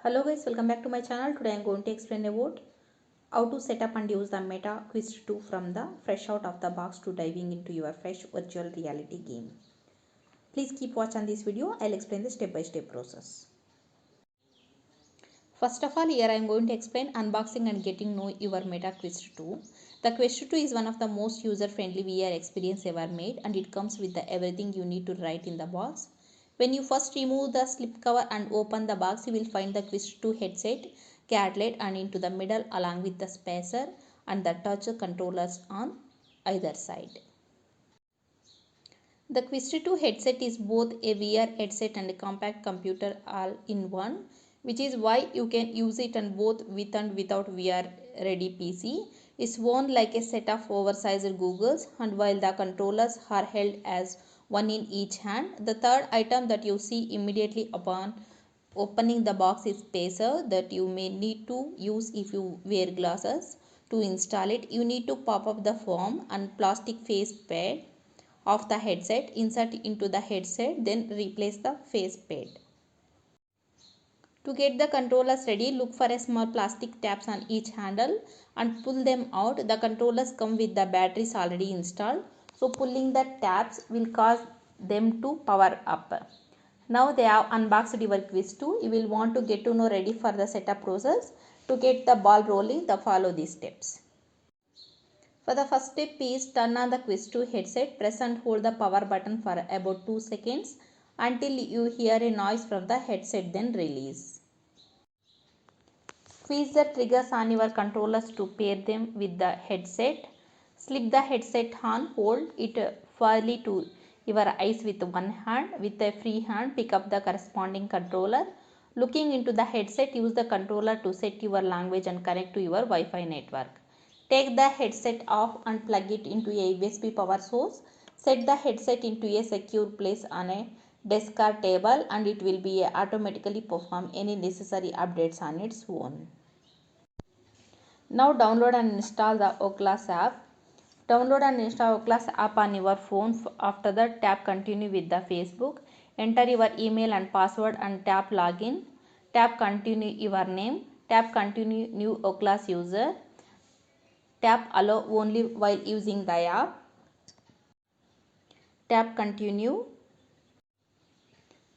Hello guys, welcome back to my channel. Today I am going to explain about how to set up and use the Meta Quest 2 from the fresh out of the box to diving into your fresh virtual reality game. Please keep watching this video. I'll explain the step-by-step process. First of all, here I am going to explain unboxing and getting know your Meta Quest 2. The Quest 2 is one of the most user-friendly VR experience ever made, and it comes with everything you need to write in the box. When you first remove the slipcover and open the box, you will find the Quest 2 headset, gadget, and into the middle along with the spacer and the touch controllers on either side. The Quest 2 headset is both a VR headset and a compact computer all in one, which is why you can use it on both with and without VR ready PC. It's worn like a set of oversized goggles, and while the controllers are held as one in each hand, the third item that you see immediately upon opening the box is spacer that you may need to use if you wear glasses. To install it, you need to pop up the foam and plastic face pad of the headset, insert into the headset, then replace the face pad. To get the controllers ready, look for a small plastic tabs on each handle and pull them out. The controllers come with the batteries already installed, so pulling the tabs will cause them to power up. Now they have unboxed your Quest 2. You will want to get to know ready for the setup process. To get the ball rolling, follow these steps. For the first step is turn on the Quest 2 headset, press and hold the power button for about 2 seconds until you hear a noise from the headset, then release. Squeeze the triggers on your controllers to pair them with the headset. Slip the headset on, hold it firmly to your eyes with one hand. With a free hand, pick up the corresponding controller. Looking into the headset, use the controller to set your language and connect to your Wi-Fi network. Take the headset off and plug it into a USB power source. Set the headset into a secure place on a desk or table, and it will be automatically perform any necessary updates on its own. Now download and install the Oculus app. Download and install Oculus app on your phone. After that, tap continue with the Facebook. Enter your email and password and tap login. Tap continue your name. Tap continue new Oculus user. Tap allow only while using the app. Tap continue.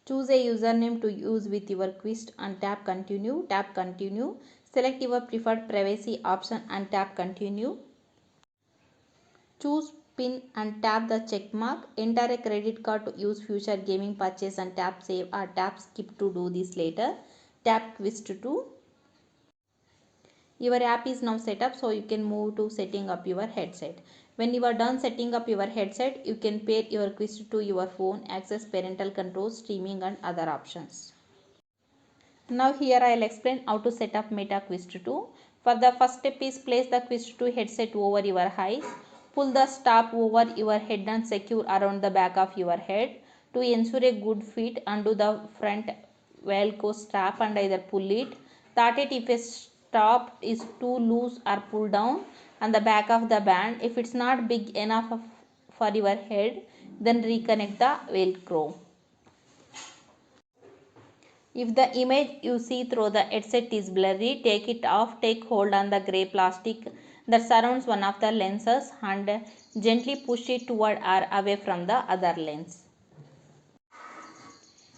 Choose a username to use with your Quest and tap continue. Tap continue. Select your preferred privacy option and tap continue. Choose PIN and tap the check mark. Enter a credit card to use future gaming purchase and tap save or tap skip to do this later. Tap Quest 2. Your app is now set up, so you can move to setting up your headset. When you are done setting up your headset, you can pair your Quest to your phone, access parental controls, streaming and other options. Now here I will explain how to set up Meta Quest 2. For the first step is place the Quest 2 headset over your eyes. Pull the strap over your head and secure around the back of your head. To ensure a good fit, undo the front Velcro strap and either pull it. Start it if a strap is too loose or pull down on the back of the band. If it's not big enough for your head, then reconnect the Velcro. If the image you see through the headset is blurry, take it off. Take hold on the grey plastic that surrounds one of the lenses and gently push it toward or away from the other lens.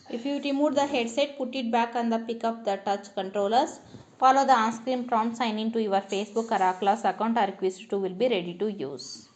If you remove the headset, put it back and pick up the touch controllers. Follow the on-screen prompt, sign in to your Facebook or Oculus account, or Quest 2 will be ready to use.